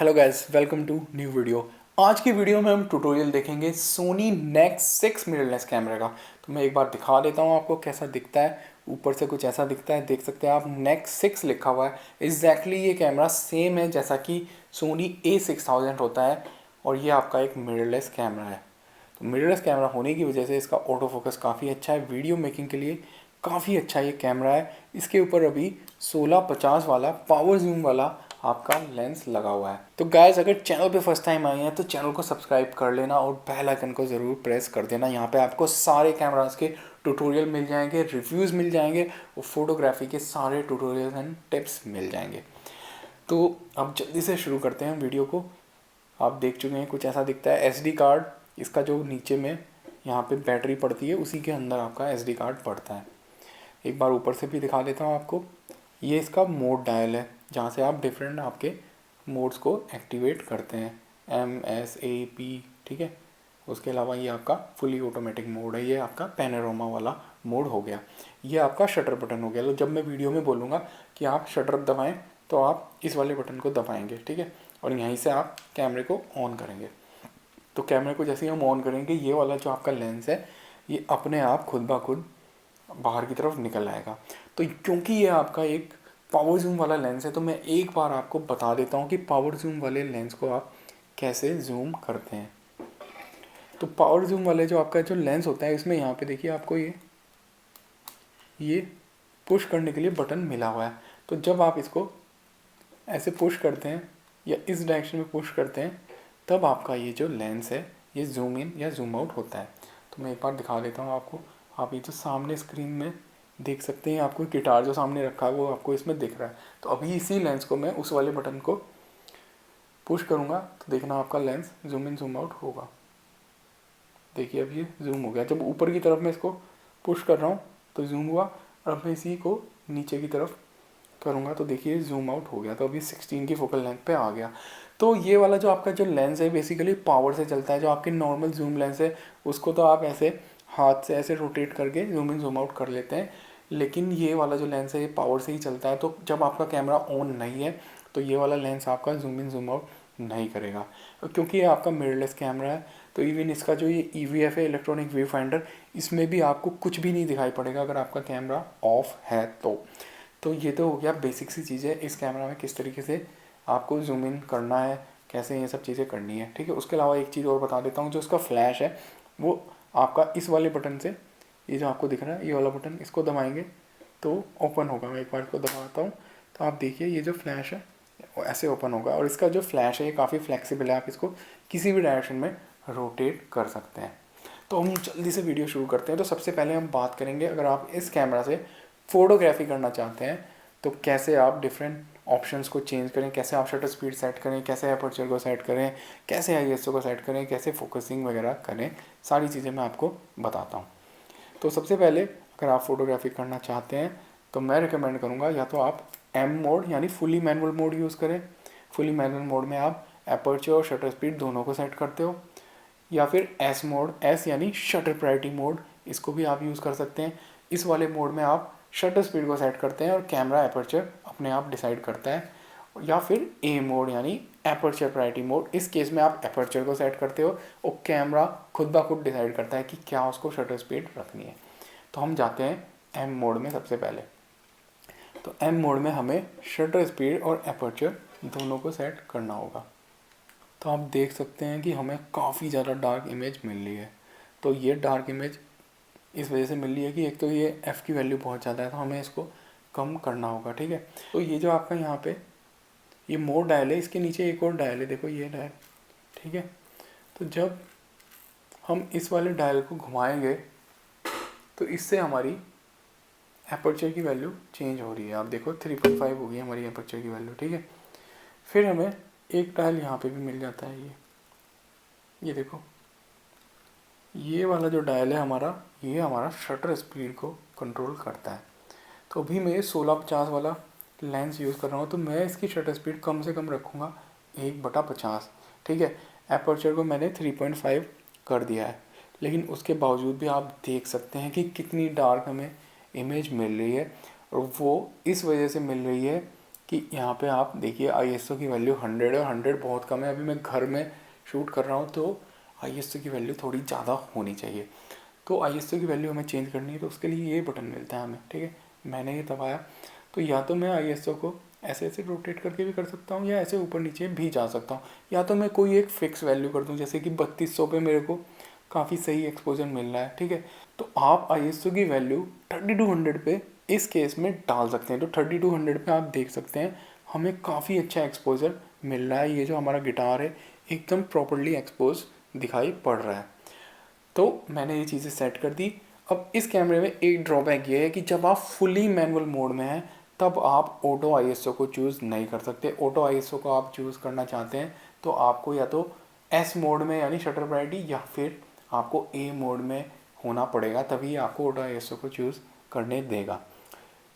Hello guys, welcome to new video. आज की video में हम ट्यूटोरियल देखेंगे सोनी नेक्स 6 मिररलेस कैमरे का। तो मैं एक बार दिखा देता हूँ आपको कैसा दिखता है। ऊपर से कुछ ऐसा दिखता है, देख सकते हैं आप, नेक्स 6 लिखा हुआ है। एग्जैक्टली ये कैमरा सेम है जैसा कि सोनी A6000 होता है, और ये आपका एक मिररलेस कैमरा है। तो मिररलेस कैमरा होने की वजह से इसका ऑटो फोकस काफ़ी अच्छा है, वीडियो मेकिंग के लिए काफ़ी अच्छा ये कैमरा है। इसके ऊपर अभी 1650 वाला पावर जूम वाला आपका लेंस लगा हुआ है। तो गाइस, अगर चैनल पे फर्स्ट टाइम आए हैं तो चैनल को सब्सक्राइब कर लेना और बेल आइकन को ज़रूर प्रेस कर देना। यहाँ पे आपको सारे कैमरास के ट्यूटोरियल मिल जाएंगे, रिव्यूज़ मिल जाएंगे और फोटोग्राफी के सारे ट्यूटोरियल एंड टिप्स मिल जाएंगे। तो अब जल्दी से शुरू करते हैं वीडियो को। आप देख चुके हैं कुछ ऐसा दिखता है। SD कार्ड, इसका जो नीचे में यहाँ पे बैटरी पड़ती है उसी के अंदर आपका SD कार्ड पड़ता है। एक बार ऊपर से भी दिखा देता हूँ आपको। ये इसका मोड डायल है जहाँ से आप डिफरेंट आपके मोड्स को एक्टिवेट करते हैं, MSAP, ठीक है। उसके अलावा ये आपका फुली ऑटोमेटिक मोड है, ये आपका पैनोरामा वाला मोड हो गया। ये आपका शटर बटन हो गया। तो जब मैं वीडियो में बोलूँगा कि आप शटर दबाएं तो आप इस वाले बटन को दबाएंगे, ठीक है, और यहीं से आप कैमरे को ऑन करेंगे। तो कैमरे को जैसे ही हम ऑन करेंगे, ये वाला जो आपका लेंस है ये अपने आप खुद ब खुद बाहर की तरफ निकल आएगा। तो क्योंकि ये आपका एक पावर जूम वाला लेंस है, तो मैं एक बार आपको बता देता हूँ कि पावर जूम वाले लेंस को आप कैसे जूम करते हैं। तो पावर जूम वाले जो आपका जो लेंस होता है, इसमें यहाँ पे देखिए आपको ये पुश करने के लिए बटन मिला हुआ है। तो जब आप इसको ऐसे पुश करते हैं या इस डायरेक्शन में पुश करते हैं, तब आपका ये जो लेंस है ये जूम इन या जूम आउट होता है। तो मैं एक बार दिखा देता हूँ आपको। आप ये जो सामने स्क्रीन में देख सकते हैं, आपको गिटार जो सामने रखा है वो आपको इसमें दिख रहा है। तो अभी इसी लेंस को मैं उस वाले बटन को पुश करूँगा तो देखना आपका lens zoom in zoom out होगा। देखिए अब ये जूम हो गया। जब ऊपर की तरफ मैं इसको पुश कर रहा हूँ तो जूम हुआ, और अब मैं इसी को नीचे की तरफ करूँगा तो देखिए जूम आउट हो गया। तो अभी 16 की फोकल लेंथ पे आ गया। तो ये वाला जो आपका जो लेंस है बेसिकली पावर से चलता है। जो आपके नॉर्मल जूम लेंस है उसको तो आप ऐसे हाथ से ऐसे रोटेट करके जूम इन जूम आउट कर लेते हैं, लेकिन ये वाला जो लेंस है ये पावर से ही चलता है। तो जब आपका कैमरा ऑन नहीं है तो ये वाला लेंस आपका जूम इन जूम आउट नहीं करेगा, क्योंकि ये आपका मिररलेस कैमरा है। तो इवन इसका जो ये EVF है, इलेक्ट्रॉनिक व्यू फाइंडर, इसमें भी आपको कुछ भी नहीं दिखाई पड़ेगा अगर आपका कैमरा ऑफ है तो ये तो हो गया बेसिक सी चीज़ है इस कैमरा में, किस तरीके से आपको जूम इन करना है, कैसे ये सब चीज़ें करनी है, ठीक है। उसके अलावा एक चीज़ और बता देता हूँ, जो इसका फ्लैश है वो आपका इस वाले बटन से, ये जो आपको दिख रहा है ये वाला बटन, इसको दबाएंगे तो ओपन होगा। मैं एक बार इसको दबाता हूँ तो आप देखिए ये जो फ्लैश है वो ऐसे ओपन होगा। और इसका जो फ्लैश है ये काफ़ी फ्लेक्सिबल है, आप इसको किसी भी डायरेक्शन में रोटेट कर सकते हैं। तो हम जल्दी से वीडियो शुरू करते हैं। तो सबसे पहले हम बात करेंगे, अगर आप इस कैमरा से फ़ोटोग्राफी करना चाहते हैं तो कैसे आप डिफरेंट ऑप्शंस को चेंज करें, कैसे आप शटर स्पीड सेट करें, कैसे अपर्चर को सेट करें, कैसे ISO को सेट करें, कैसे फोकसिंग वगैरह करें, सारी चीज़ें मैं आपको बताता हूँ। तो सबसे पहले अगर आप फोटोग्राफी करना चाहते हैं तो मैं रिकमेंड करूँगा या तो आप M मोड यानी फुली मैनुअल मोड यूज़ करें। फुली मैनुअल मोड में आप अपर्चर और शटर स्पीड दोनों को सेट करते हो, या फिर S मोड, S यानी शटर प्रायोरिटी मोड, इसको भी आप यूज़ कर सकते हैं। इस वाले मोड में आप शटर स्पीड को सेट करते हैं और कैमरा अपर्चर अपने आप डिसाइड करता है। या फिर A मोड यानी अपर्चर प्रायोरिटी मोड, इस केस में आप अपर्चर को सेट करते हो और कैमरा खुद ब खुद डिसाइड करता है कि क्या उसको शटर स्पीड रखनी है। तो हम जाते हैं M मोड में सबसे पहले। तो M मोड में हमें शटर स्पीड और अपर्चर दोनों को सेट करना होगा। तो आप देख सकते हैं कि हमें काफ़ी ज़्यादा डार्क इमेज मिल रही है। तो ये डार्क इमेज इस वजह से मिल रही है कि एक तो ये F की वैल्यू बहुत ज़्यादा है, तो हमें इसको कम करना होगा, ठीक है। तो ये जो आपका यहाँ पे ये मोड डायल है, इसके नीचे एक और डायल है, देखो ये डायल, ठीक है। तो जब हम इस वाले डायल को घुमाएंगे तो इससे हमारी अपर्चर की वैल्यू चेंज हो रही है। आप देखो 3.5 हो गई हमारी अपर्चर की वैल्यू, ठीक है। फिर हमें एक डायल यहाँ पे भी मिल जाता है, ये देखो, ये वाला जो डायल है हमारा, ये हमारा शटर स्पीड को कंट्रोल करता है। तो अभी मैं 1650 वाला लेंस यूज़ कर रहा हूँ, तो मैं इसकी शटर स्पीड कम से कम रखूँगा 1/50, ठीक है। एपर्चर को मैंने 3.5 कर दिया है, लेकिन उसके बावजूद भी आप देख सकते हैं कि कितनी डार्क हमें इमेज मिल रही है। और वो इस वजह से मिल रही है कि यहाँ पे आप देखिए ISO की वैल्यू 100 है और 100 बहुत कम है। अभी मैं घर में शूट कर रहा हूँ तो ISO की वैल्यू थोड़ी ज़्यादा होनी चाहिए। तो ISO की वैल्यू हमें चेंज करनी है तो उसके लिए ये बटन मिलता है हमें, ठीक है। मैंने ये दबाया तो या तो मैं ISO को ऐसे ऐसे रोटेट करके भी कर सकता हूँ या ऐसे ऊपर नीचे भी जा सकता हूँ, या तो मैं कोई एक फिक्स वैल्यू कर दूँ, जैसे कि 3200 पे मेरे को काफ़ी सही एक्सपोजर मिल रहा है, ठीक है। तो आप ISO की वैल्यू 3200 पे इस केस में डाल सकते हैं। तो 3200 पे आप देख सकते हैं हमें काफ़ी अच्छा एक्सपोजर मिल रहा है। ये जो हमारा गिटार है एकदम प्रॉपरली एक्सपोज दिखाई पड़ रहा है। तो मैंने ये चीज़ें सेट कर दी। अब इस कैमरे में एक ड्रॉबैक ये है कि जब आप फुली मैनुअल मोड में हैं तब आप ऑटो ISO को चूज़ नहीं कर सकते। ऑटो ISO को आप चूज़ करना चाहते हैं तो आपको या तो S मोड में यानी शटर प्रायोरिटी या फिर आपको A मोड में होना पड़ेगा, तभी आपको ऑटो ISO को चूज़ करने देगा।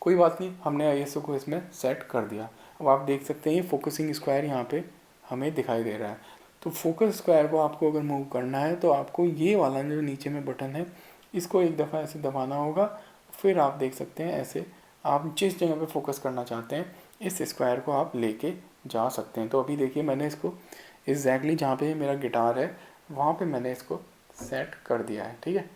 कोई बात नहीं, हमने ISO को इसमें सेट कर दिया। अब आप देख सकते हैं ये फोकसिंग स्क्वायर यहाँ पे हमें दिखाई दे रहा है। तो फोकस स्क्वायर को आपको अगर मूव करना है तो आपको ये वाला जो नीचे में बटन है इसको एक दफ़ा ऐसे दबाना होगा। फिर आप देख सकते हैं ऐसे आप जिस जगह पे फोकस करना चाहते हैं इस स्क्वायर को आप लेके जा सकते हैं। तो अभी देखिए मैंने इसको एग्जैक्टली जहाँ पे मेरा गिटार है वहाँ पे मैंने इसको सेट कर दिया है, ठीक है।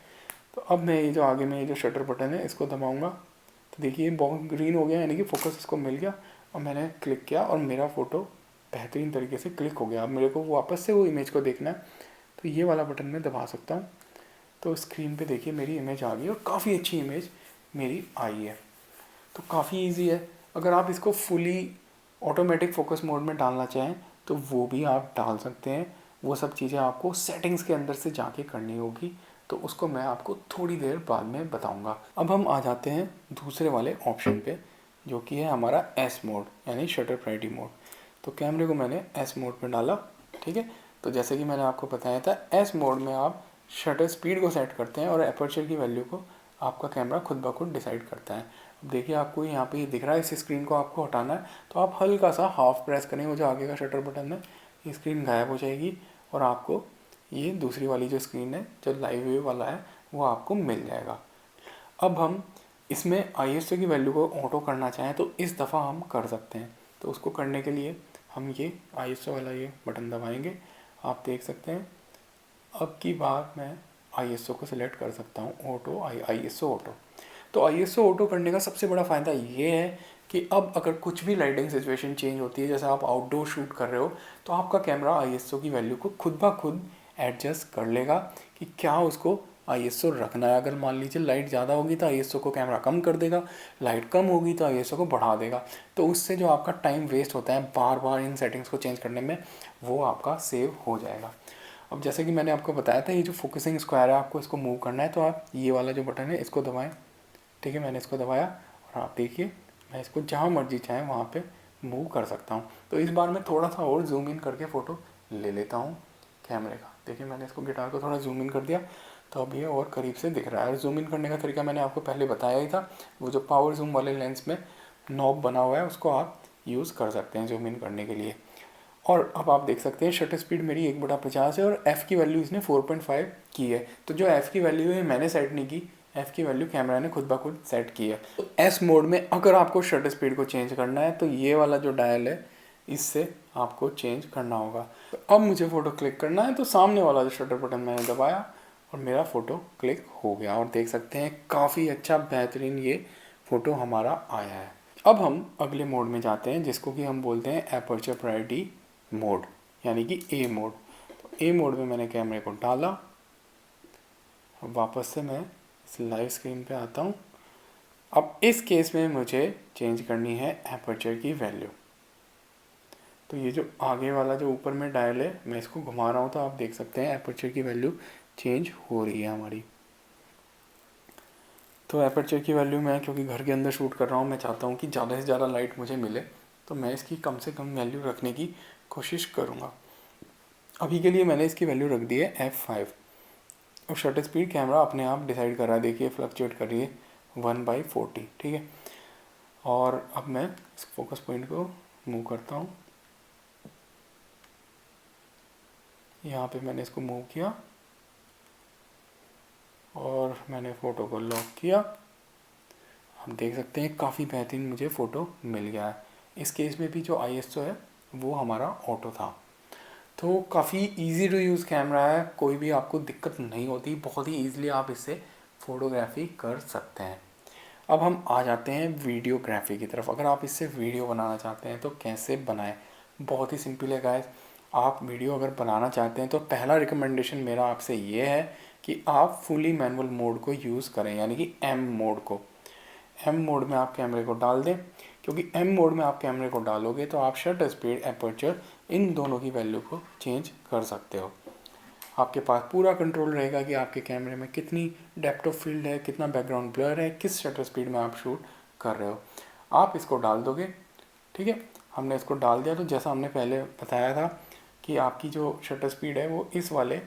तो अब मैं ये जो आगे में ये जो शटर बटन है इसको दबाऊँगा तो देखिए बहुत ग्रीन हो गया, यानी कि फोकस इसको मिल गया और मैंने क्लिक किया और मेरा फ़ोटो बेहतरीन तरीके से क्लिक हो गया। अब मेरे को वापस से वो इमेज को देखना है तो ये वाला बटन मैं दबा सकता हूँ। तो स्क्रीन पे देखिए मेरी इमेज आ गई और काफ़ी अच्छी इमेज मेरी आई है। तो काफ़ी इजी है। अगर आप इसको फुली ऑटोमेटिक फोकस मोड में डालना चाहें तो वो भी आप डाल सकते हैं। वो सब चीज़ें आपको सेटिंग्स के अंदर से जाके करनी होगी, तो उसको मैं आपको थोड़ी देर बाद में बताऊंगा। अब हम आ जाते हैं दूसरे वाले ऑप्शन पे जो कि है हमारा S मोड यानी शटर प्रायोरिटी मोड। तो कैमरे को मैंने S मोड में डाला, ठीक है। तो जैसे कि मैंने आपको बताया था S मोड में आप शटर स्पीड को सेट करते हैं और एपर्चर की वैल्यू को आपका कैमरा खुद ब खुद डिसाइड करता है। अब देखिए आपको यहाँ पे ये दिख रहा है, इस स्क्रीन को आपको हटाना है तो आप हल्का सा हाफ प्रेस करें, वो जो आगे का शटर बटन है ये स्क्रीन गायब हो जाएगी और आपको ये दूसरी वाली जो स्क्रीन है जो लाइव व्यू वाला है वो आपको मिल जाएगा। अब हम इसमें ISO की वैल्यू को ऑटो करना चाहें तो इस दफ़ा हम कर सकते हैं। तो उसको करने के लिए हम ये ISO वाला ये बटन दबाएंगे। आप देख सकते हैं अब की बार मैं ISO को सिलेक्ट कर सकता हूँ ऑटो ISO ऑटो। तो ISO ऑटो करने का सबसे बड़ा फ़ायदा ये है कि अब अगर कुछ भी लाइटिंग सिचुएशन चेंज होती है, जैसे आप आउटडोर शूट कर रहे हो तो आपका कैमरा ISO की वैल्यू को खुद ब खुद एडजस्ट कर लेगा कि क्या उसको ISO रखना है। अगर मान लीजिए लाइट ज़्यादा होगी तो ISO को कैमरा कम कर देगा, लाइट कम होगी तो ISO को बढ़ा देगा। तो उससे जो आपका टाइम वेस्ट होता है बार बार इन सेटिंग्स को चेंज करने में वो आपका सेव हो जाएगा। अब जैसे कि मैंने आपको बताया था ये जो फोकसिंग स्क्वायर है आपको इसको मूव करना है तो आप ये वाला जो बटन है इसको दबाएं, ठीक है। मैंने इसको दबाया और आप देखिए मैं इसको जहाँ मर्जी चाहें वहाँ पे मूव कर सकता हूँ। तो इस बार मैं थोड़ा सा और जूम इन करके फ़ोटो ले लेता हूँ कैमरे का। देखिए मैंने इसको गिटार को थोड़ा जूम इन कर दिया तो अब ये और करीब से दिख रहा है। और जूम इन करने का तरीका मैंने आपको पहले बताया ही था, वो जो पावर जूम वाले लेंस में नॉब बना हुआ है उसको आप यूज़ कर सकते हैं जूम इन करने के लिए। और अब आप देख सकते हैं शटर स्पीड मेरी 1/50 है और F की वैल्यू इसने 4.5 की है। तो जो F की वैल्यू है मैंने सेट नहीं की, F की वैल्यू कैमरा ने खुद ब खुद सेट की है। तो S मोड में अगर आपको शटर स्पीड को चेंज करना है तो ये वाला जो डायल है इससे आपको चेंज करना होगा। तो अब मुझे फ़ोटो क्लिक करना है तो सामने वाला जो शटर बटन मैंने दबाया और मेरा फ़ोटो क्लिक हो गया और देख सकते हैं काफ़ी अच्छा बेहतरीन ये फ़ोटो हमारा आया है। अब हम अगले मोड में जाते हैं जिसको कि हम बोलते हैं एपर्चर प्रायोरिटी मोड यानी कि A मोड। तो A मोड में मैंने कैमरे को डाला। अब वापस से मैं इस लाइव स्क्रीन पे आता हूँ। अब इस केस में मुझे चेंज करनी है एपर्चर की वैल्यू। तो ये जो आगे वाला जो ऊपर में डायल है मैं इसको घुमा रहा हूँ तो आप देख सकते हैं एपर्चर की वैल्यू चेंज हो रही है हमारी। तो एपर्चर की वैल्यू मैं क्योंकि घर के अंदर शूट कर रहा हूँ मैं चाहता हूँ कि ज़्यादा से ज़्यादा लाइट मुझे मिले तो मैं इसकी कम से कम वैल्यू रखने की कोशिश करूँगा। अभी के लिए मैंने इसकी वैल्यू रख दी है F5 और शटर स्पीड कैमरा अपने आप डिसाइड कर रहा है, देखिए फ्लक्चुएट कर रही है 1/40, ठीक है। और अब मैं इस फोकस पॉइंट को मूव करता हूँ, यहाँ पे मैंने इसको मूव किया और मैंने फ़ोटो को लॉक किया। आप देख सकते हैं काफ़ी बेहतरीन मुझे फ़ोटो मिल गया है। इस केस में भी जो ISO है वो हमारा ऑटो था। तो काफ़ी इजी टू यूज़ कैमरा है, कोई भी आपको दिक्कत नहीं होती, बहुत ही ईजिली आप इससे फ़ोटोग्राफी कर सकते हैं। अब हम आ जाते हैं वीडियोग्राफी की तरफ। अगर आप इससे वीडियो बनाना चाहते हैं तो कैसे बनाएं? बहुत ही सिंपल है गाइस। आप वीडियो अगर बनाना चाहते हैं तो पहला रिकमेंडेशन मेरा आपसे ये है कि आप फुली मैनुअल मोड को यूज़ करें, यानी कि M मोड को। M मोड में आप कैमरे को डाल दें, क्योंकि M मोड में आप कैमरे को डालोगे तो आप शटर स्पीड, एपर्चर, इन दोनों की वैल्यू को चेंज कर सकते हो। आपके पास पूरा कंट्रोल रहेगा कि आपके कैमरे में कितनी डेप्थ ऑफ फील्ड है, कितना बैकग्राउंड ब्लर है, किस शटर स्पीड में आप शूट कर रहे हो। आप इसको डाल दोगे, ठीक है। हमने इसको डाल दिया तो जैसा हमने पहले बताया था कि आपकी जो शटर स्पीड है वो इस वाले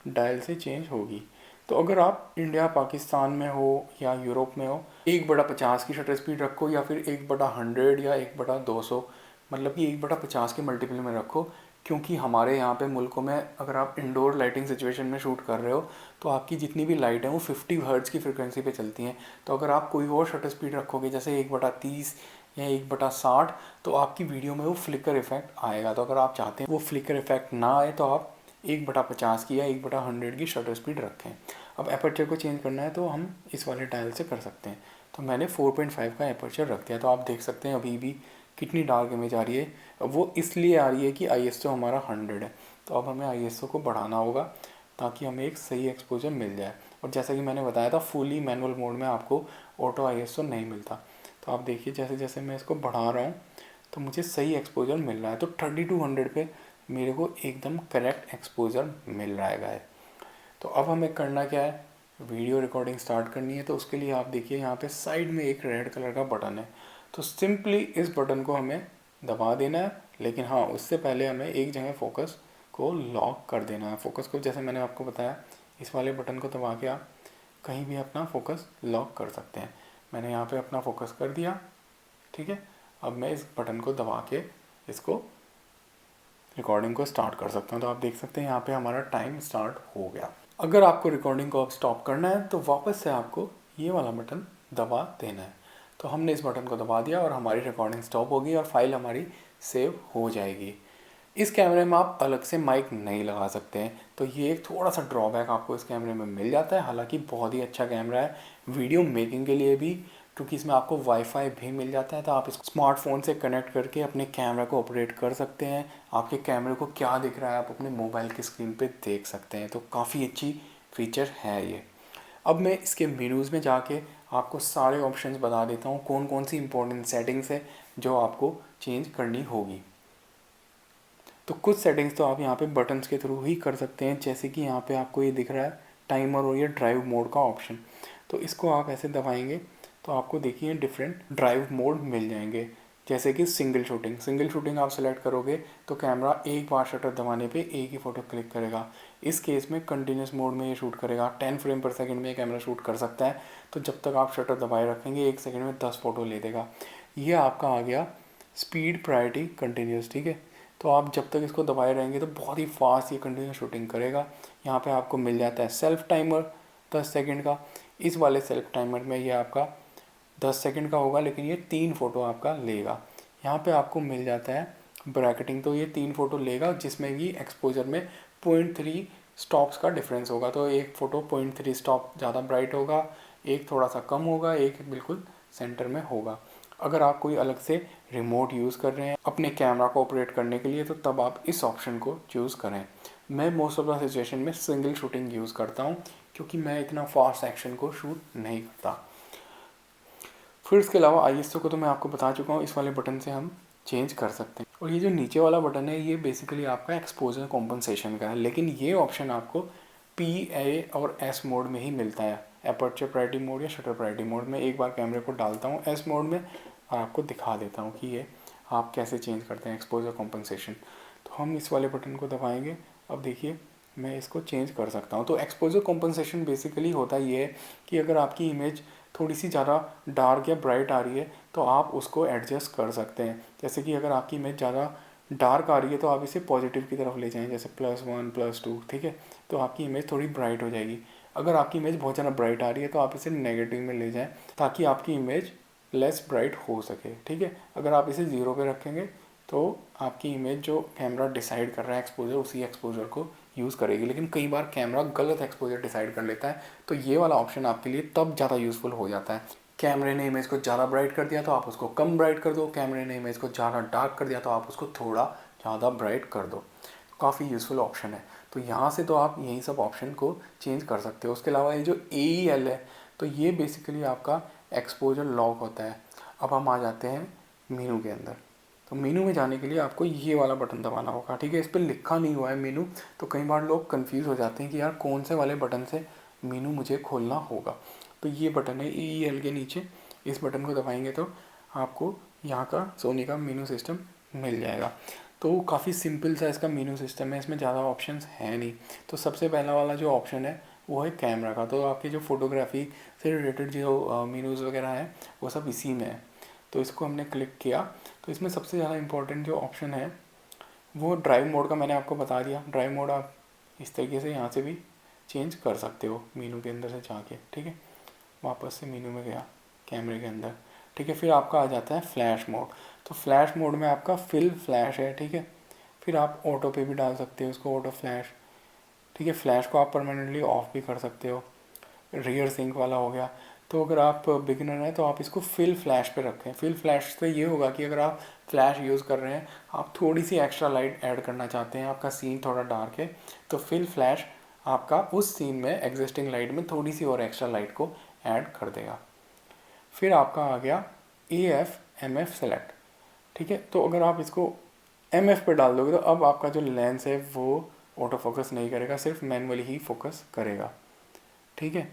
डायल से चेंज होगी। तो अगर आप इंडिया पाकिस्तान में हो या यूरोप में हो, 1/50 की शटर स्पीड रखो या फिर 1/100 या 1/200, मतलब कि 1/50 के मल्टीपल में रखो, क्योंकि हमारे यहाँ पे मुल्कों में अगर आप इंडोर लाइटिंग सिचुएशन में शूट कर रहे हो तो आपकी जितनी भी लाइट है वो 50 हर्ट्ज़ की फ्रिक्वेंसी पे चलती हैं। तो अगर आप कोई और शटर स्पीड रखोगे जैसे 1/30 या 1/60, तो आपकी वीडियो में वो फ्लिकर इफेक्ट आएगा। तो अगर आप चाहते हैं वो फ्लिकर इफेक्ट ना आए तो आप 1/50 की या 1/100 की शटर स्पीड रखें। अब एपर्चर को चेंज करना है तो हम इस वाले डायल से कर सकते हैं। तो मैंने 4.5 का एपर्चर रख दिया। तो आप देख सकते हैं अभी भी कितनी डार्क इमेज आ रही है। वो इसलिए आ रही है कि ISO हमारा 100 है। तो अब हमें ISO को बढ़ाना होगा ताकि हमें एक सही एक्सपोजर मिल जाए। और जैसा कि मैंने बताया था, फुली मैनुअल मोड में आपको ऑटो ISO नहीं मिलता। तो आप देखिए जैसे जैसे मैं इसको बढ़ा रहा हूँ तो मुझे सही एक्सपोजर मिल रहा है। तो 3200 पे मेरे को एकदम करेक्ट एक्सपोजर मिल रहा है गाइस। तो अब हमें करना क्या है, वीडियो रिकॉर्डिंग स्टार्ट करनी है। तो उसके लिए आप देखिए यहाँ पे साइड में एक रेड कलर का बटन है। तो सिंपली इस बटन को हमें दबा देना है, लेकिन हाँ उससे पहले हमें एक जगह फोकस को लॉक कर देना है। फोकस को जैसे मैंने आपको बताया, इस वाले बटन को दबा के आप कहीं भी अपना फोकस लॉक कर सकते हैं। मैंने यहाँ पे अपना फोकस कर दिया, ठीक है। अब मैं इस बटन को दबा के इसको रिकॉर्डिंग को स्टार्ट कर सकता हूँ। तो आप देख सकते हैं यहाँ पे हमारा टाइम स्टार्ट हो गया। अगर आपको रिकॉर्डिंग को अब स्टॉप करना है तो वापस से आपको ये वाला बटन दबा देना है। तो हमने इस बटन को दबा दिया और हमारी रिकॉर्डिंग स्टॉप होगी और फाइल हमारी सेव हो जाएगी। इस कैमरे में आप अलग से माइक नहीं लगा सकते हैं, तो ये एक थोड़ा सा ड्रॉबैक आपको इस कैमरे में मिल जाता है। हालांकि बहुत ही अच्छा कैमरा है वीडियो मेकिंग के लिए भी, क्योंकि इसमें आपको वाईफाई भी मिल जाता है। तो आप इस स्मार्टफोन से कनेक्ट करके अपने कैमरा को ऑपरेट कर सकते हैं। आपके कैमरे को क्या दिख रहा है आप अपने मोबाइल की स्क्रीन पे देख सकते हैं। तो काफ़ी अच्छी फीचर है ये। अब मैं इसके मेनूज़ में जाके आपको सारे ऑप्शंस बता देता हूँ, कौन कौन सी इंपॉर्टेंट सेटिंग्स है जो आपको चेंज करनी होगी। तो कुछ सेटिंग्स तो आप यहाँ पे बटन्स के थ्रू ही कर सकते हैं, जैसे कि यहाँ पे आपको ये दिख रहा है टाइमर और ये ड्राइव मोड का ऑप्शन। तो इसको आप ऐसे दबाएंगे तो आपको देखिए डिफरेंट ड्राइव मोड मिल जाएंगे, जैसे कि सिंगल शूटिंग आप सेलेक्ट करोगे तो कैमरा एक बार शटर दबाने पे एक ही फ़ोटो क्लिक करेगा। इस केस में कंटिन्यूस मोड में ये शूट करेगा, 10 फ्रेम पर सेकंड में ये कैमरा शूट कर सकता है। तो जब तक आप शटर दबाए रखेंगे 1 सेकंड में 10 फ़ोटो ले देगा। ये आपका आ गया स्पीड प्रायोरिटी कंटिन्यूस, ठीक है। तो आप जब तक इसको दबाए रहेंगे तो बहुत ही फास्ट ये कंटिन्यूस शूटिंग करेगा। यहाँ पे आपको मिल जाता है सेल्फ टाइमर 10 सेकंड का। इस वाले सेल्फ टाइमर में ये आपका 10 सेकंड का होगा, लेकिन ये 3 फ़ोटो आपका लेगा। यहाँ पे आपको मिल जाता है ब्रैकेटिंग, तो ये 3 फ़ोटो लेगा, जिसमें कि एक्सपोजर में 0.3 स्टॉप्स का डिफरेंस होगा। तो एक फ़ोटो 0.3 स्टॉप ज़्यादा ब्राइट होगा, एक थोड़ा सा कम होगा, एक बिल्कुल सेंटर में होगा। अगर आप कोई अलग से रिमोट यूज़ कर रहे हैं अपने कैमरा को ऑपरेट करने के लिए तो तब आप इस ऑप्शन को चूज़ करें। मैं मोस्ट ऑफ द सिचुएशन में सिंगल शूटिंग यूज़ करता हूँ, क्योंकि मैं इतना फास्ट एक्शन को शूट नहीं करता। फिर इसके अलावा ISO को तो मैं आपको बता चुका हूँ, इस वाले बटन से हम चेंज कर सकते हैं। और ये जो नीचे वाला बटन है ये बेसिकली आपका एक्सपोजर कॉम्पनसेशन का है, लेकिन ये ऑप्शन आपको PA और S मोड में ही मिलता है, एपर्चर प्रायोरिटी मोड या शटर प्रायोरिटी मोड में। एक बार कैमरे को डालता हूँ S मोड में और आपको दिखा देता हूँ कि ये आप कैसे चेंज करते हैं एक्सपोजर कॉम्पनसेशन। तो हम इस वाले बटन को दबाएंगे। अब देखिए मैं इसको चेंज कर सकता हूँ। तो एक्सपोजर कॉम्पनसेशन बेसिकली होता ये है कि अगर आपकी इमेज थोड़ी सी ज़्यादा डार्क या ब्राइट आ रही है तो आप उसको एडजस्ट कर सकते हैं। जैसे कि अगर आपकी इमेज ज़्यादा डार्क आ रही है तो आप इसे पॉजिटिव की तरफ ले जाएं, जैसे +1 +2, ठीक है। तो आपकी इमेज थोड़ी ब्राइट हो जाएगी। अगर आपकी इमेज बहुत ज़्यादा ब्राइट आ रही है तो आप इसे नेगेटिव में ले जाएं, ताकि आपकी इमेज लेस ब्राइट हो सके, ठीक है। अगर आप इसे 0 पे रखेंगे तो आपकी इमेज जो कैमरा डिसाइड कर रहा है एक्सपोजर, उसी एक्सपोजर को यूज़ करेगी। लेकिन कई बार कैमरा गलत एक्सपोजर डिसाइड कर लेता है, तो ये वाला ऑप्शन आपके लिए तब ज़्यादा यूज़फुल हो जाता है। कैमरे ने इमेज को ज़्यादा ब्राइट कर दिया तो आप उसको कम ब्राइट कर दो, कैमरे ने इमेज को ज़्यादा डार्क कर दिया तो आप उसको थोड़ा ज़्यादा ब्राइट कर दो। काफ़ी यूज़फुल ऑप्शन है। तो यहाँ से तो आप यही सब ऑप्शन को चेंज कर सकते हो। उसके अलावा ये जो AEL है, तो ये बेसिकली आपका एक्सपोजर लॉक होता है। अब हम आ जाते हैं मेनू के अंदर। तो मेनू में जाने के लिए आपको ये वाला बटन दबाना होगा, ठीक है। इस पर लिखा नहीं हुआ है मेनू, तो कई बार लोग कंफ्यूज हो जाते हैं कि यार कौन से वाले बटन से मेनू मुझे खोलना होगा। तो ये बटन है AEL के नीचे, इस बटन को दबाएंगे तो आपको यहाँ का सोनी का मेनू सिस्टम मिल जाएगा। तो काफ़ी सिंपल सा इसका मेनू सिस्टम है, इसमें ज़्यादा ऑप्शंस हैं नहीं। तो सबसे पहला वाला जो ऑप्शन है वो है कैमरा का। तो आपकी जो फोटोग्राफी से रिलेटेड जो मेनूज़ वगैरह हैं वो सब इसी में है। तो इसको हमने क्लिक किया तो इसमें सबसे ज़्यादा इम्पोर्टेंट जो ऑप्शन है वो ड्राइव मोड का मैंने आपको बता दिया। ड्राइव मोड आप इस तरीके से यहाँ से भी चेंज कर सकते हो मेनू के अंदर से जाके, ठीक है। वापस से मेनू में गया कैमरे के अंदर, ठीक है। फिर आपका आ जाता है फ्लैश मोड। तो फ्लैश मोड में आपका फिल फ्लैश है, ठीक है। फिर आप ऑटो पे भी डाल सकते हो उसको, ऑटो फ्लैश, ठीक है। फ्लैश को आप परमानेंटली ऑफ भी कर सकते हो। रियर सिंक वाला हो गया। तो अगर आप बिगिनर हैं तो आप इसको फिल फ्लैश पे रखें। फिल फ्लैश से ये होगा कि अगर आप फ्लैश यूज़ कर रहे हैं, आप थोड़ी सी एक्स्ट्रा लाइट ऐड करना चाहते हैं, आपका सीन थोड़ा डार्क है, तो फिल फ्लैश आपका उस सीन में एग्जिस्टिंग लाइट में थोड़ी सी और एक्स्ट्रा लाइट को ऐड कर देगा। फिर आपका आ गया AF/MF सेलेक्ट, ठीक है। तो अगर आप इसको MF पे डाल दोगे तो अब आपका जो लेंस है वो ऑटो फोकस नहीं करेगा, सिर्फ मैनुअली ही फोकस करेगा, ठीक है।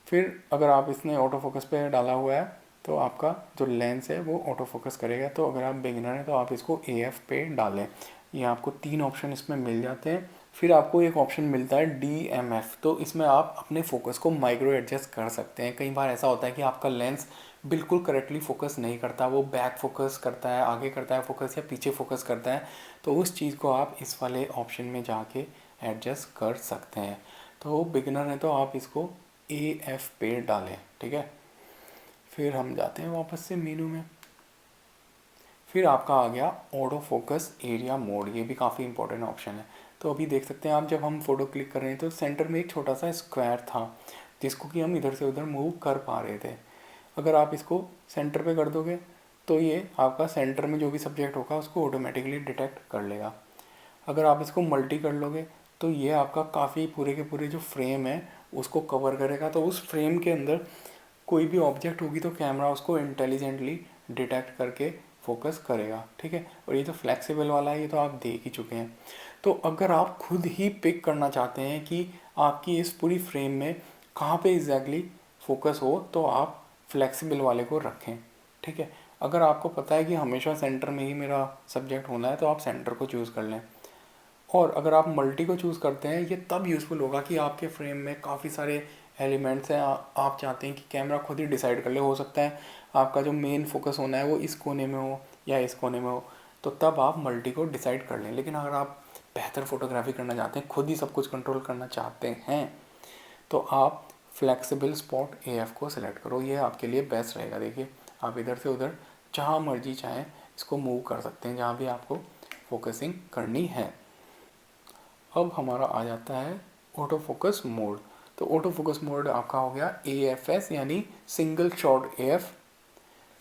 फिर अगर आप इसने ऑटो फोकस पे डाला हुआ है तो आपका जो लेंस है वो ऑटो फोकस करेगा। तो अगर आप बिगिनर हैं तो आप इसको AF पे डालें। ये आपको 3 ऑप्शन इसमें मिल जाते हैं। फिर आपको एक ऑप्शन मिलता है DMF। तो इसमें आप अपने फोकस को माइक्रो एडजस्ट कर सकते हैं। कई बार ऐसा होता है कि आपका लेंस बिल्कुल करेक्टली फोकस नहीं करता, वो बैक फोकस करता है, आगे करता है फोकस, या पीछे फोकस करता है। तो उस चीज़ को आप इस वाले ऑप्शन में जाके एडजस्ट कर सकते हैं। तो बिगिनर है तो आप इसको AF पे डालें, ठीक है। फिर हम जाते हैं वापस से मेनू में। फिर आपका आ गया ऑटो फोकस एरिया मोड। ये भी काफ़ी इंपॉर्टेंट ऑप्शन है। तो अभी देख सकते हैं आप, जब हम फ़ोटो क्लिक कर रहे हैं तो सेंटर में एक छोटा सा स्क्वायर था जिसको कि हम इधर से उधर मूव कर पा रहे थे। अगर आप इसको सेंटर पे कर दोगे तो ये आपका सेंटर में जो भी सब्जेक्ट होगा उसको ऑटोमेटिकली डिटेक्ट कर लेगा। अगर आप इसको मल्टी कर लोगे तो ये आपका काफ़ी पूरे के पूरे जो फ्रेम है उसको कवर करेगा। तो उस फ्रेम के अंदर कोई भी ऑब्जेक्ट होगी तो कैमरा उसको इंटेलिजेंटली डिटेक्ट करके फोकस करेगा, ठीक है। और ये जो फ्लेक्सिबल वाला है ये तो आप देख ही चुके हैं। तो अगर आप खुद ही पिक करना चाहते हैं कि आपकी इस पूरी फ्रेम में कहाँ पे एग्जैक्टली फोकस हो तो आप फ्लेक्सिबल वाले को रखें, ठीक है। अगर आपको पता है कि हमेशा सेंटर में ही मेरा सब्जेक्ट होना है तो आप सेंटर को चूज़ कर लें। और अगर आप मल्टी को चूज़ करते हैं ये तब यूज़फुल होगा कि आपके फ्रेम में काफ़ी सारे एलिमेंट्स हैं, आप चाहते हैं कि कैमरा खुद ही डिसाइड कर ले। हो सकता है आपका जो मेन फोकस होना है वो इस कोने में हो या इस कोने में हो, तो तब आप मल्टी को डिसाइड कर लें। लेकिन अगर आप बेहतर फोटोग्राफी करना चाहते हैं, खुद ही सब कुछ कंट्रोल करना चाहते हैं, तो आप फ्लेक्सिबल स्पॉट AF को सिलेक्ट करो। ये आपके लिए बेस्ट रहेगा। देखिए आप इधर से उधर जहाँ मर्जी चाहें इसको मूव कर सकते हैं जहाँ भी आपको फोकसिंग करनी है। अब हमारा आ जाता है ऑटो फोकस मोड। तो ऑटो फोकस मोड आपका हो गया AFS यानी सिंगल शॉट AF।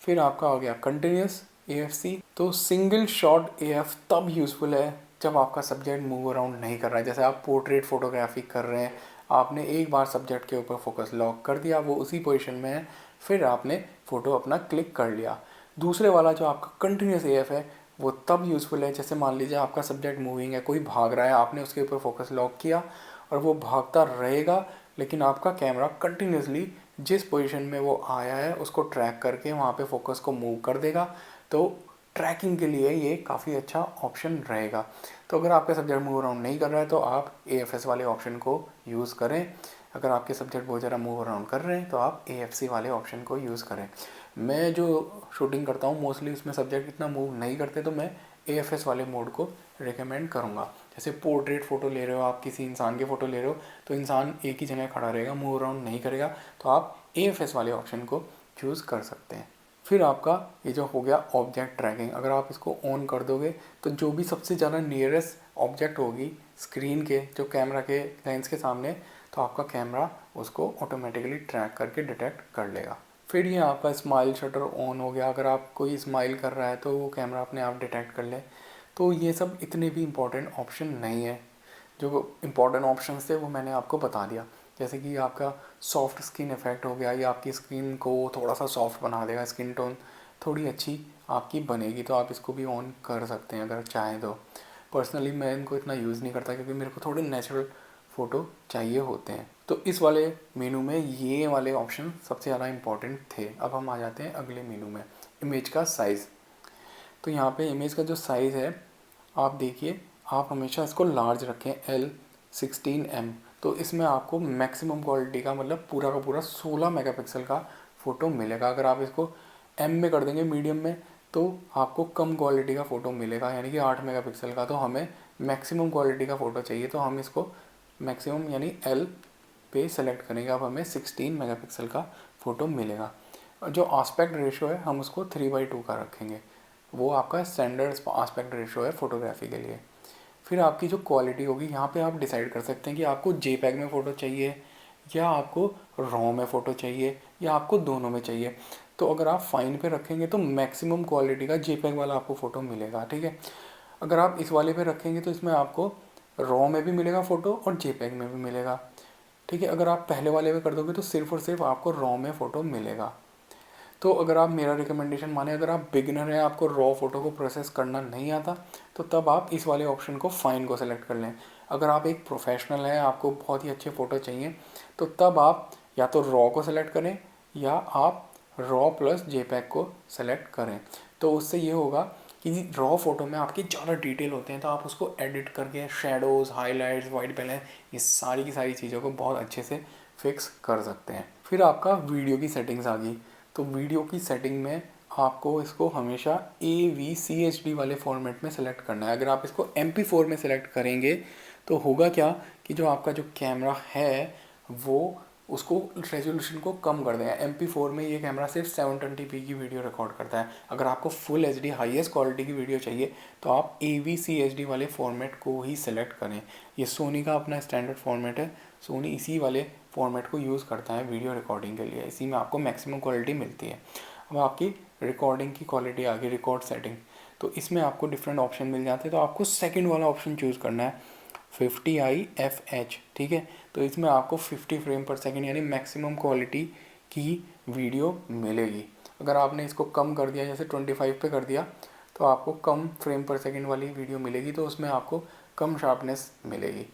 फिर आपका हो गया कंटिन्यूस AFC। तो सिंगल शॉट AF तब यूज़फुल है जब आपका सब्जेक्ट मूव अराउंड नहीं कर रहा है। जैसे आप पोर्ट्रेट फोटोग्राफी कर रहे हैं, आपने एक बार सब्जेक्ट के ऊपर फोकस लॉक कर दिया, वो उसी पोजीशन में है, फिर आपने फ़ोटो अपना क्लिक कर लिया। दूसरे वाला जो आपका कंटिन्यूस AF है वो तब यूज़फुल है जैसे मान लीजिए आपका सब्जेक्ट मूविंग है, कोई भाग रहा है, आपने उसके ऊपर फोकस लॉक किया और वो भागता रहेगा, लेकिन आपका कैमरा कंटिन्यूसली जिस पोजीशन में वो आया है उसको ट्रैक करके वहाँ पे फोकस को मूव कर देगा। तो ट्रैकिंग के लिए ये काफ़ी अच्छा ऑप्शन रहेगा। तो अगर आपका सब्जेक्ट मूव अराउंड नहीं कर रहा है तो आप AFS वाले ऑप्शन को यूज़ करें। अगर आपके सब्जेक्ट बहुत ज़्यादा मूव अराउंड कर रहे हैं तो आप AFC वाले ऑप्शन को यूज़ करें। मैं जो शूटिंग करता हूँ मोस्टली उसमें सब्जेक्ट इतना मूव नहीं करते तो मैं AFS वाले मोड को रिकमेंड करूँगा। जैसे पोर्ट्रेट फ़ोटो ले रहे हो आप, किसी इंसान की फ़ोटो ले रहे हो तो इंसान एक ही जगह खड़ा रहेगा, मूव अराउंड नहीं करेगा, तो आप AFS वाले ऑप्शन को चूज़ कर सकते हैं। फिर आपका ये जो हो गया ऑब्जेक्ट ट्रैकिंग, अगर आप इसको ऑन कर दोगे तो जो भी सबसे ज़्यादा नियरेस्ट ऑब्जेक्ट होगी स्क्रीन के जो कैमरा के लेंस के सामने, तो आपका कैमरा उसको ऑटोमेटिकली ट्रैक करके डिटेक्ट कर लेगा। फिर ये आपका स्माइल शटर ऑन हो गया, अगर आप कोई स्माइल कर रहा है तो वो कैमरा अपने आप डिटेक्ट कर ले। तो ये सब इतने भी इम्पोर्टेंट ऑप्शन नहीं है, जो इम्पोर्टेंट ऑप्शन थे वो मैंने आपको बता दिया। जैसे कि आपका सॉफ्ट स्किन इफेक्ट हो गया, ये आपकी स्किन को थोड़ा सा सॉफ्ट बना देगा, स्किन टोन थोड़ी अच्छी आपकी बनेगी, तो आप इसको भी ऑन कर सकते हैं अगर चाहें तो। पर्सनली मैं इनको इतना यूज़ नहीं करता क्योंकि मेरे को थोड़े नेचुरल फ़ोटो चाहिए होते हैं। तो इस वाले मेनू में ये वाले ऑप्शन सबसे ज़्यादा इम्पॉर्टेंट थे। अब हम आ जाते हैं अगले मेनू में, इमेज का साइज़। तो यहाँ पे इमेज का जो साइज़ है आप देखिए, आप हमेशा इसको लार्ज रखें, L16M। तो इसमें आपको मैक्सिमम क्वालिटी का मतलब पूरा का पूरा 16 मेगापिक्सल का फ़ोटो मिलेगा। अगर आप इसको M में कर देंगे, मीडियम में, तो आपको कम क्वालिटी का फ़ोटो मिलेगा, यानी कि 8 मेगापिक्सल का। तो हमें मैक्सिमम क्वालिटी का फ़ोटो चाहिए, तो हम इसको मैक्सिमम यानी L पे सेलेक्ट करेंगे। अब हमें 16 मेगापिक्सल का फ़ोटो मिलेगा। जो आस्पेक्ट रेशो है हम उसको 3/2 का रखेंगे, वो आपका स्टैंडर्ड आस्पेक्ट रेशो है फोटोग्राफी के लिए। फिर आपकी जो क्वालिटी होगी यहाँ पे आप डिसाइड कर सकते हैं कि आपको JPEG में फ़ोटो चाहिए या आपको RAW में फ़ोटो चाहिए या आपको दोनों में चाहिए। तो अगर आप फाइन पे रखेंगे तो मैक्सिमम क्वालिटी का JPEG वाला आपको फ़ोटो मिलेगा, ठीक है। अगर आप इस वाले पे रखेंगे तो इसमें आपको RAW में भी मिलेगा फ़ोटो और JPEG में भी मिलेगा, ठीक है। अगर आप पहले वाले पे कर दोगे तो सिर्फ और सिर्फ आपको RAW में फ़ोटो मिलेगा। तो अगर आप मेरा रिकमेंडेशन माने, अगर आप बिगिनर हैं, आपको रॉ फोटो को प्रोसेस करना नहीं आता, तो तब आप इस वाले ऑप्शन को फाइन को सेलेक्ट कर लें। अगर आप एक प्रोफेशनल हैं, आपको बहुत ही अच्छे फ़ोटो चाहिए, तो तब आप या तो रॉ को सेलेक्ट करें या आप रॉ प्लस JPEG को सेलेक्ट करें। तो उससे ये होगा कि रॉ फोटो में आपकी ज़्यादा डिटेल होते हैं, तो आप उसको एडिट करके शेडोज़, हाईलाइट्स, वाइट बैलेंस, ये सारी की सारी चीज़ों को बहुत अच्छे से फिक्स कर सकते हैं। फिर आपका वीडियो की सेटिंग्स आ गई। तो वीडियो की सेटिंग में आपको इसको हमेशा AVCHD वाले फॉर्मेट में सेलेक्ट करना है। अगर आप इसको MP4 में सेलेक्ट करेंगे तो होगा क्या कि जो आपका जो कैमरा है वो उसको रेजोल्यूशन को कम कर देगा। MP4 में ये कैमरा सिर्फ 720p की वीडियो रिकॉर्ड करता है। अगर आपको फुल HD हाईएस्ट क्वालिटी की वीडियो चाहिए तो आप AVCHD वाले फॉर्मेट को ही सेलेक्ट करें। ये सोनी का अपना स्टैंडर्ड फॉर्मेट है, सोनी इसी वाले फॉर्मेट को यूज़ करता है वीडियो रिकॉर्डिंग के लिए, इसी में आपको मैक्सिमम क्वालिटी मिलती है। अब आपकी रिकॉर्डिंग की क्वालिटी आ गई, रिकॉर्ड सेटिंग। तो इसमें आपको डिफरेंट ऑप्शन मिल जाते हैं, तो आपको सेकंड वाला ऑप्शन चूज़ करना है, 50i/fh, ठीक है। तो इसमें आपको 50 फ्रेम पर सेकेंड यानी मैक्सिमम क्वालिटी की वीडियो मिलेगी। अगर आपने इसको कम कर दिया, जैसे 25 पे कर दिया, तो आपको कम फ्रेम पर सेकेंड वाली वीडियो मिलेगी, तो उसमें आपको कम शार्पनेस मिलेगी।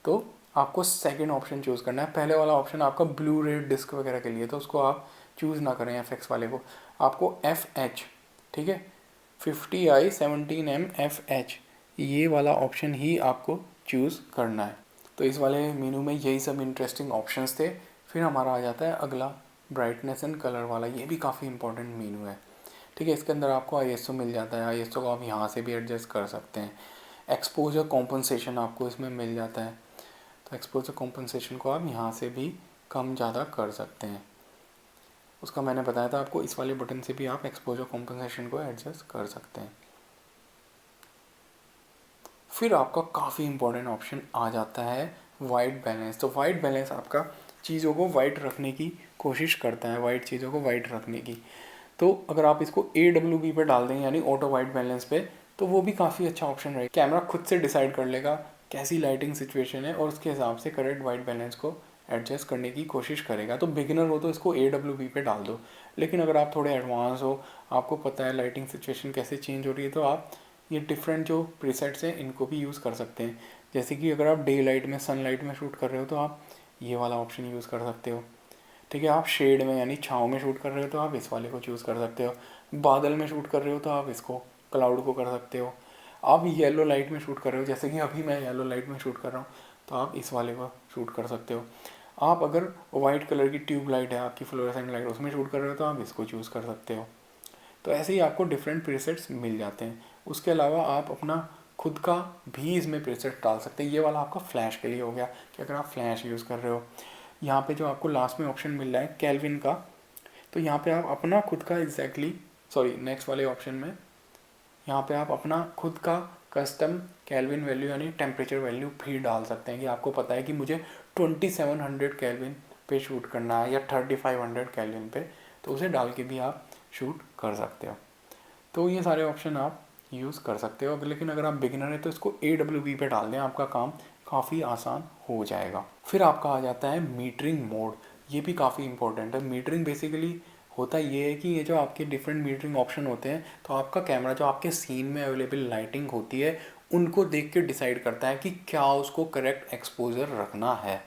तो आपको सेकंड ऑप्शन चूज़ करना है। पहले वाला ऑप्शन आपका ब्लू रे डिस्क वगैरह के लिए, तो उसको आप चूज़ ना करें FX वाले को, आपको FH, ठीक है, 50i/17M FH, ये वाला ऑप्शन ही आपको चूज़ करना है। तो इस वाले मेनू में यही सब इंटरेस्टिंग ऑप्शंस थे। फिर हमारा आ जाता है अगला ब्राइटनेस एंड कलर वाला, ये भी काफ़ी इंपॉर्टेंट मेनू है, ठीक है। इसके अंदर आपको ISO मिल जाता है, ISO को आप यहाँ से भी एडजस्ट कर सकते हैं। एक्सपोजर कॉम्पनसेशन आपको इसमें मिल जाता है, तो एक्सपोजर कॉम्पनसेशन को आप यहाँ से भी कम ज़्यादा कर सकते हैं। उसका मैंने बताया था आपको, इस वाले बटन से भी आप एक्सपोजर कॉम्पनसेशन को एडजस्ट कर सकते हैं। फिर आपका काफ़ी इंपॉर्टेंट ऑप्शन आ जाता है वाइट बैलेंस। तो वाइट बैलेंस आपका चीज़ों को वाइट रखने की कोशिश करता है, वाइट चीज़ों को वाइट रखने की। तो अगर आप इसको AWB पे डाल दें यानी ऑटो वाइट बैलेंस पे, तो वो भी काफ़ी अच्छा ऑप्शन रहेगा। कैमरा खुद से डिसाइड कर लेगा कैसी लाइटिंग सिचुएशन है और उसके हिसाब से करेक्ट वाइट बैलेंस को एडजस्ट करने की कोशिश करेगा। तो बिगिनर हो तो इसको AWB पे डाल दो, लेकिन अगर आप थोड़े एडवांस हो, आपको पता है लाइटिंग सिचुएशन कैसे चेंज हो रही है, तो आप ये डिफरेंट जो प्रीसेट्स हैं इनको भी यूज़ कर सकते हैं। जैसे कि अगर आप डे लाइट में, सनलाइट में शूट कर रहे हो तो आप ये वाला ऑप्शन यूज़ कर सकते हो, ठीक है। आप शेड में यानी छाँव में शूट कर रहे हो तो आप इस वाले को चूज़ कर सकते हो। बादल में शूट कर रहे हो तो आप इसको, क्लाउड को कर सकते हो। आप येलो लाइट में शूट कर रहे हो, जैसे कि अभी मैं येलो लाइट में शूट कर रहा हूँ, तो आप इस वाले को शूट कर सकते हो। आप अगर वाइट कलर की ट्यूब लाइट है आपकी, फ्लोरेसेंट लाइट, उसमें शूट कर रहे हो तो आप इसको चूज़ कर सकते हो। तो ऐसे ही आपको डिफरेंट प्रीसेट्स मिल जाते हैं। उसके अलावा आप अपना खुद का भी इसमें प्रीसेट डाल सकते हैं। ये वाला आपका फ्लैश के लिए हो गया कि अगर आप फ्लैश यूज़ कर रहे हो। यहाँ पे जो आपको लास्ट में ऑप्शन मिल रहा है केल्विन का, तो यहाँ पे आप अपना खुद का नेक्स्ट वाले ऑप्शन में यहाँ पे आप अपना खुद का कस्टम केल्विन वैल्यू यानी टेम्परेचर वैल्यू भी डाल सकते हैं कि आपको पता है कि मुझे 2700 केल्विन पे शूट करना है या 3500 केल्विन पे, तो उसे डाल के भी आप शूट कर सकते हो। तो ये सारे ऑप्शन आप यूज़ कर सकते हो। लेकिन अगर आप बिगिनर है तो इसको AWB पे डाल दें, आपका काम काफ़ी आसान हो जाएगा। फिर आपका आ जाता है मीटरिंग मोड। ये भी काफ़ी इंपॉर्टेंट है। मीटरिंग बेसिकली होता ये है कि ये जो आपके डिफरेंट मीटरिंग ऑप्शन होते हैं, तो आपका कैमरा जो आपके सीन में अवेलेबल लाइटिंग होती है उनको देख के डिसाइड करता है कि क्या उसको करेक्ट एक्सपोजर रखना है।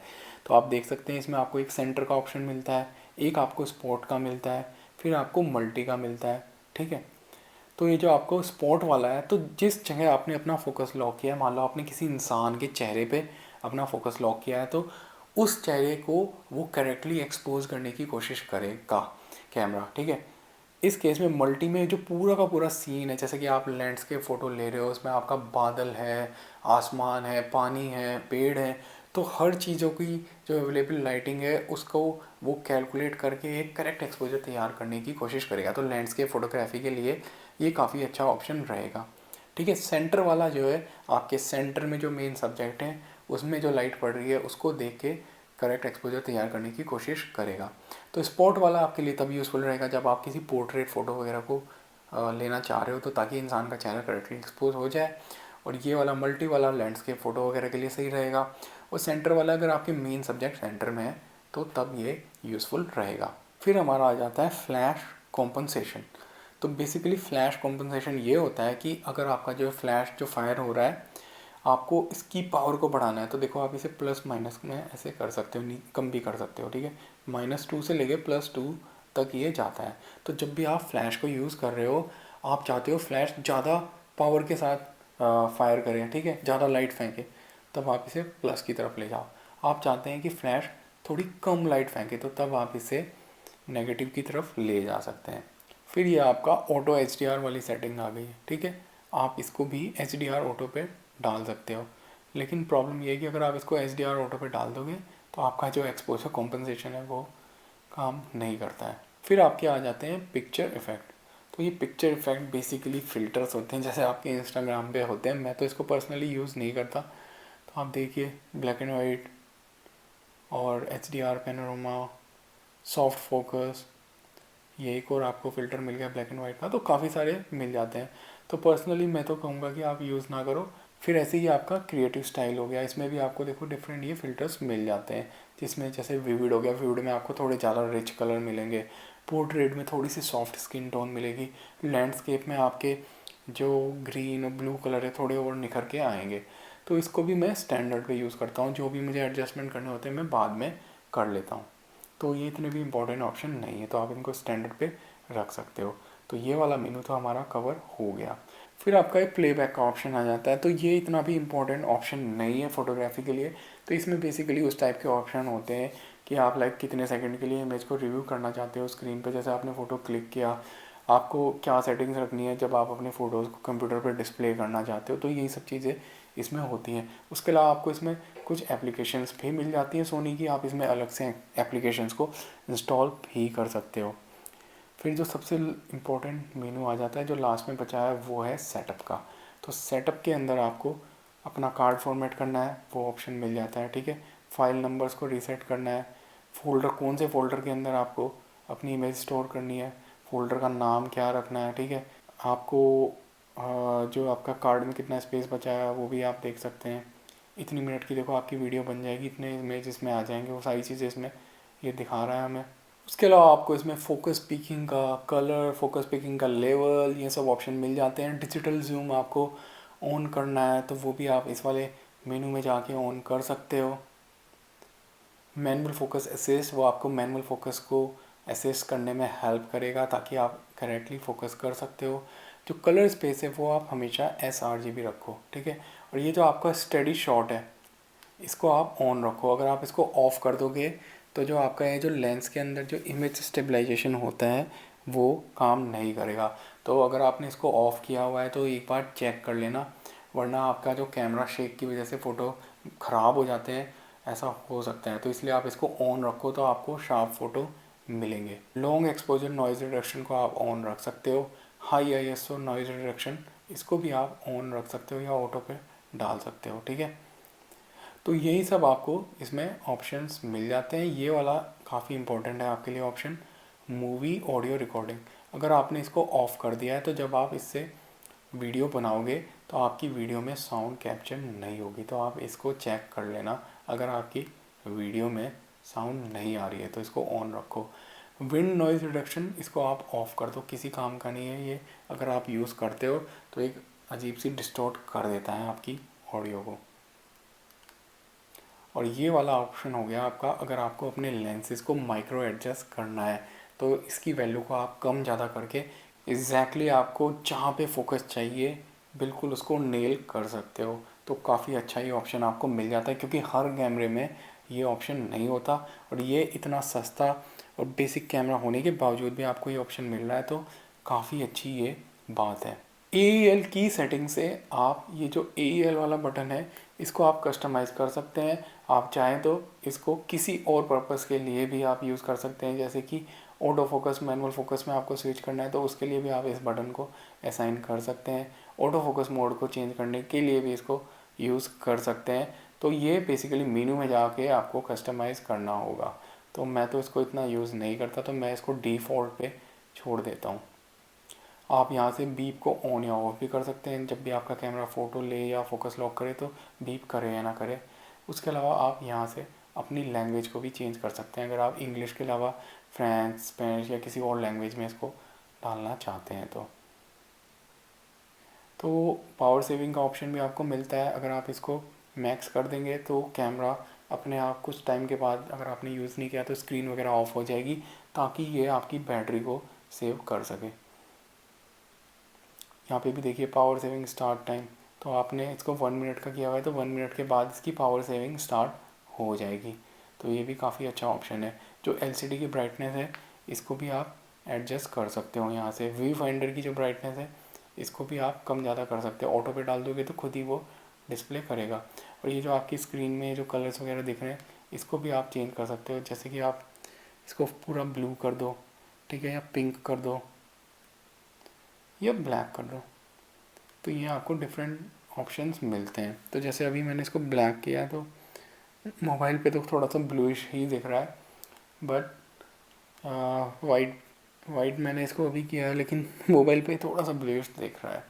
तो आप देख सकते हैं इसमें आपको एक सेंटर का ऑप्शन मिलता है, एक आपको स्पॉट का मिलता है, फिर आपको मल्टी का मिलता है। ठीक है, तो ये जो आपको स्पॉट वाला है, तो जिस जगह आपने अपना फोकस लॉक किया है, मान लो आपने किसी इंसान के चेहरे पे अपना फोकस लॉक किया है, तो उस चेहरे को वो करेक्टली एक्सपोज करने की कोशिश करेगा कैमरा। ठीक है, इस केस में मल्टी में जो पूरा का पूरा सीन है, जैसे कि आप लैंडस्केप फ़ोटो ले रहे हो, उसमें आपका बादल है, आसमान है, पानी है, पेड़ है, तो हर चीज़ों की जो अवेलेबल लाइटिंग है उसको वो कैलकुलेट करके एक करेक्ट एक्सपोजर तैयार करने की कोशिश करेगा। तो लैंडस्केप फ़ोटोग्राफी के लिए ये काफ़ी अच्छा ऑप्शन रहेगा। ठीक है, सेंटर वाला जो है, आपके सेंटर में जो मेन सब्जेक्ट है उसमें जो लाइट पड़ रही है उसको देख के करेक्ट एक्सपोजर तैयार करने की कोशिश करेगा। तो स्पॉट वाला आपके लिए तभी यूज़फुल रहेगा जब आप किसी पोर्ट्रेट फ़ोटो वगैरह को लेना चाह रहे हो, तो ताकि इंसान का चेहरा करेक्टली एक्सपोज हो जाए। और ये वाला मल्टी वाला लैंडस्केप फ़ोटो वगैरह के लिए सही रहेगा। और सेंटर वाला अगर आपके मेन सब्जेक्ट सेंटर में है तो तब ये यूज़फुल रहेगा। फिर हमारा आ जाता है फ्लैश कॉम्पनसेशन। तो बेसिकली फ्लैश कॉम्पनसेशन ये होता है कि अगर आपका जो फ्लैश जो फायर हो रहा है, आपको इसकी पावर को बढ़ाना है, तो देखो आप इसे प्लस माइनस में ऐसे कर सकते हो, नहीं कम भी कर सकते हो। ठीक है, -2 से लेके +2 तक ये जाता है। तो जब भी आप फ्लैश को यूज़ कर रहे हो, आप चाहते हो फ्लैश ज़्यादा पावर के साथ फायर करें, ठीक है, ज़्यादा लाइट फेंके, तब आप इसे प्लस की तरफ ले जाओ। आप चाहते हैं कि फ्लैश थोड़ी कम लाइट फेंके, तो तब आप इसे नेगेटिव की तरफ ले जा सकते हैं। फिर ये आपका ऑटो HDR वाली सेटिंग आ गई है। ठीक है, आप इसको भी HDR ऑटो पे डाल सकते हो, लेकिन प्रॉब्लम ये है कि अगर आप इसको HDR ऑटो पे डाल दोगे तो आपका जो एक्सपोजर कॉम्पनसेशन है वो काम नहीं करता है। फिर आपके आ जाते हैं पिक्चर इफ़ेक्ट। तो ये पिक्चर इफ़ेक्ट बेसिकली फ़िल्टर्स होते हैं, जैसे आपके इंस्टाग्राम पे होते हैं। मैं तो इसको पर्सनली यूज़ नहीं करता। तो आप देखिए, ब्लैक एंड वाइट और HDR पैनोरामा, सॉफ्ट फोकस, ये एक और आपको फ़िल्टर मिल गया ब्लैक एंड वाइट का, तो काफ़ी सारे मिल जाते हैं। तो पर्सनली मैं तो कहूँगा कि आप यूज़ ना करो। फिर ऐसे ही आपका क्रिएटिव स्टाइल हो गया, इसमें भी आपको देखो डिफरेंट ये फ़िल्टर्स मिल जाते हैं, जिसमें जैसे विविड हो गया, विविड में आपको थोड़े ज़्यादा रिच कलर मिलेंगे, पोर्ट्रेट में थोड़ी सी सॉफ्ट स्किन टोन मिलेगी, लैंडस्केप में आपके जो ग्रीन और ब्लू कलर है थोड़े और निखर के आएंगे। तो इसको भी मैं स्टैंडर्ड पे यूज़ करता हूँ, जो भी मुझे एडजस्टमेंट करने होते हैं मैं बाद में कर लेता हूँ। तो ये इतने भी इंपॉर्टेंट ऑप्शन नहीं है, तो आप इनको स्टैंडर्ड पे रख सकते हो। तो ये वाला मेनू तो हमारा कवर हो गया। फिर आपका एक प्लेबैक का ऑप्शन आ जाता है, तो ये इतना भी इम्पोर्टेंट ऑप्शन नहीं है फोटोग्राफी के लिए। तो इसमें बेसिकली उस टाइप के ऑप्शन होते हैं कि आप लाइक कितने सेकंड के लिए इमेज को रिव्यू करना चाहते हो स्क्रीन पे, जैसे आपने फ़ोटो क्लिक किया, आपको क्या सेटिंग्स रखनी है जब आप अपने फ़ोटोज़ को कंप्यूटर पर डिस्प्ले करना चाहते हो, तो यही सब चीज़ें इसमें होती हैं। उसके अलावा आपको इसमें कुछ एप्लीकेशंस भी मिल जाती हैं सोनी की, आप इसमें अलग से एप्लीकेशंस को इंस्टॉल भी कर सकते हो। फिर जो सबसे इम्पोर्टेंट मेनू आ जाता है जो लास्ट में बचा है, वो है सेटअप का। तो सेटअप के अंदर आपको अपना कार्ड फॉर्मेट करना है, वो ऑप्शन मिल जाता है। ठीक है, फाइल नंबर्स को रीसेट करना है, फ़ोल्डर कौन से फ़ोल्डर के अंदर आपको अपनी इमेज स्टोर करनी है, फ़ोल्डर का नाम क्या रखना है। ठीक है, आपको जो आपका कार्ड में कितना स्पेस बचा है वो भी आप देख सकते हैं। इतनी मिनट की देखो आपकी वीडियो बन जाएगी, इतने इमेज इसमें आ जाएंगे, वो सारी चीज़ें इसमें ये दिखा रहा है हमें। उसके अलावा आपको इसमें फोकस पिकिंग का कलर, फोकस पिकिंग का लेवल, ये सब ऑप्शन मिल जाते हैं। डिजिटल जूम आपको ऑन करना है तो वो भी आप इस वाले मेनू में जाके ऑन कर सकते हो। मैनुअल फोकस असिस्ट, वो आपको मैनुअल फोकस को असिस्ट करने में हेल्प करेगा ताकि आप करेक्टली फोकस कर सकते हो। जो कलर स्पेस है वो आप हमेशा sRGB रखो। ठीक है, और ये जो आपका स्टडी शॉट है इसको आप ऑन रखो। अगर आप इसको ऑफ़ कर दोगे तो जो आपका ये जो लेंस के अंदर जो इमेज स्टेबलाइजेशन होता है वो काम नहीं करेगा। तो अगर आपने इसको ऑफ़ किया हुआ है तो एक बार चेक कर लेना, वरना आपका जो कैमरा शेक की वजह से फ़ोटो ख़राब हो जाते हैं, ऐसा हो सकता है। तो इसलिए आप इसको ऑन रखो तो आपको शार्प फ़ोटो मिलेंगे। लॉन्ग एक्सपोजर नॉइज़ रिडक्शन को आप ऑन रख सकते हो। हाई आईएसओ नॉइज़ रिडक्शन इसको भी आप ऑन रख सकते हो या ऑटो पे डाल सकते हो, ठीक है। तो यही सब आपको इसमें ऑप्शंस मिल जाते हैं। ये वाला काफ़ी इंपॉर्टेंट है आपके लिए ऑप्शन, मूवी ऑडियो रिकॉर्डिंग। अगर आपने इसको ऑफ़ कर दिया है तो जब आप इससे वीडियो बनाओगे तो आपकी वीडियो में साउंड कैप्चर नहीं होगी। तो आप इसको चेक कर लेना, अगर आपकी वीडियो में साउंड नहीं आ रही है तो इसको ऑन रखो। विंड नॉइज़ रिडक्शन इसको आप ऑफ़ कर दो, किसी काम का नहीं है ये। अगर आप यूज़ करते हो तो एक अजीब सी डिस्टॉर्ट कर देता है आपकी ऑडियो को। और ये वाला ऑप्शन हो गया आपका, अगर आपको अपने लेंसेज को माइक्रो एडजस्ट करना है तो इसकी वैल्यू को आप कम ज़्यादा करके एग्जैक्टली आपको जहाँ पे फोकस चाहिए बिल्कुल उसको नेल कर सकते हो। तो काफ़ी अच्छा ये ऑप्शन आपको मिल जाता है, क्योंकि हर कैमरे में ये ऑप्शन नहीं होता। और ये इतना सस्ता और बेसिक कैमरा होने के बावजूद भी आपको ये ऑप्शन मिल रहा है, तो काफ़ी अच्छी ये बात है। AEL की सेटिंग से आप ये जो AEL वाला बटन है इसको आप कस्टमाइज़ कर सकते हैं। आप चाहें तो इसको किसी और पर्पस के लिए भी आप यूज़ कर सकते हैं, जैसे कि ऑटो फोकस मैनुअल फोकस में आपको स्विच करना है तो उसके लिए भी आप इस बटन को असाइन कर सकते हैं। ऑटो फोकस मोड को चेंज करने के लिए भी इसको यूज़ कर सकते हैं। तो ये बेसिकली मेनू में जाके आपको कस्टमाइज़ करना होगा। तो मैं तो इसको इतना यूज़ नहीं करता, तो मैं इसको डिफ़ॉल्ट पे छोड़ देता हूँ। आप यहाँ से बीप को ऑन या ऑफ भी कर सकते हैं, जब भी आपका कैमरा फ़ोटो ले या फोकस लॉक करे तो बीप करे या ना करे। उसके अलावा आप यहाँ से अपनी लैंग्वेज को भी चेंज कर सकते हैं, अगर आप इंग्लिश के अलावा फ्रेंच, स्पेनिश या किसी और लैंग्वेज में इसको डालना चाहते हैं तो पावर सेविंग का ऑप्शन भी आपको मिलता है। अगर आप इसको मैक्स कर देंगे तो कैमरा अपने आप कुछ टाइम के बाद, अगर आपने यूज़ नहीं किया तो स्क्रीन वगैरह ऑफ हो जाएगी, ताकि ये आपकी बैटरी को सेव कर सके। यहाँ पे भी देखिए पावर सेविंग स्टार्ट टाइम, तो आपने इसको 1 मिनट का किया हुआ है तो 1 मिनट के बाद इसकी पावर सेविंग स्टार्ट हो जाएगी। तो ये भी काफ़ी अच्छा ऑप्शन है। जो LCD की ब्राइटनेस है इसको भी आप एडजस्ट कर सकते हो यहाँ से। व्यू फाइंडर की जो ब्राइटनेस है इसको भी आप कम ज़्यादा कर सकते हो। ऑटो पे डाल दोगे तो खुद ही वो डिस्प्ले करेगा। और ये जो आपकी स्क्रीन में जो कलर्स वगैरह दिख रहे हैं इसको भी आप चेंज कर सकते हो, जैसे कि आप इसको पूरा ब्लू कर दो, ठीक है, या पिंक कर दो या ब्लैक कर दो। तो ये आपको डिफरेंट ऑप्शंस मिलते हैं। तो जैसे अभी मैंने इसको ब्लैक किया तो मोबाइल पे तो थोड़ा सा ब्लूइश ही दिख रहा है, बट वाइट वाइट मैंने इसको अभी किया है लेकिन मोबाइल पे थोड़ा सा ब्लूइश दिख रहा है,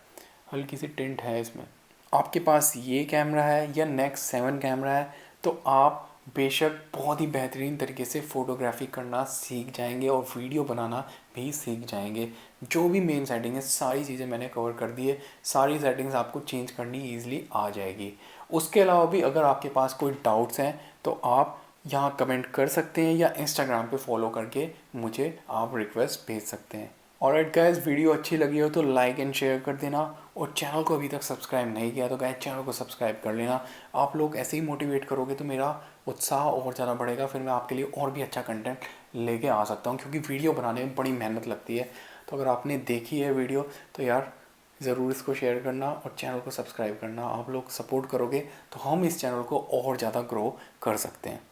हल्की सी टिंट है इसमें। आपके पास ये कैमरा है या नेक्स्ट 7 कैमरा है तो आप बेशक बहुत ही बेहतरीन तरीके से फ़ोटोग्राफी करना सीख जाएंगे और वीडियो बनाना भी सीख जाएंगे। जो भी मेन सेटिंग है सारी चीज़ें मैंने कवर कर दी है, सारी सेटिंग्स आपको चेंज करनी ईजिली आ जाएगी। उसके अलावा भी अगर आपके पास कोई डाउट्स हैं तो आप यहाँ कमेंट कर सकते हैं या इंस्टाग्राम पे फॉलो करके मुझे आप रिक्वेस्ट भेज सकते हैं। ऑलराइट गाइस, वीडियो अच्छी लगी हो तो लाइक एंड शेयर कर देना, और चैनल को अभी तक सब्सक्राइब नहीं किया तो गाइस चैनल को सब्सक्राइब कर लेना। आप लोग ऐसे ही मोटिवेट करोगे तो मेरा उत्साह और ज़्यादा बढ़ेगा, फिर मैं आपके लिए और भी अच्छा कंटेंट लेके आ सकता हूँ, क्योंकि वीडियो बनाने में बड़ी मेहनत लगती है। तो अगर आपने देखी है वीडियो तो यार ज़रूर इसको शेयर करना और चैनल को सब्सक्राइब करना। आप लोग सपोर्ट करोगे तो हम इस चैनल को और ज़्यादा ग्रो कर सकते हैं।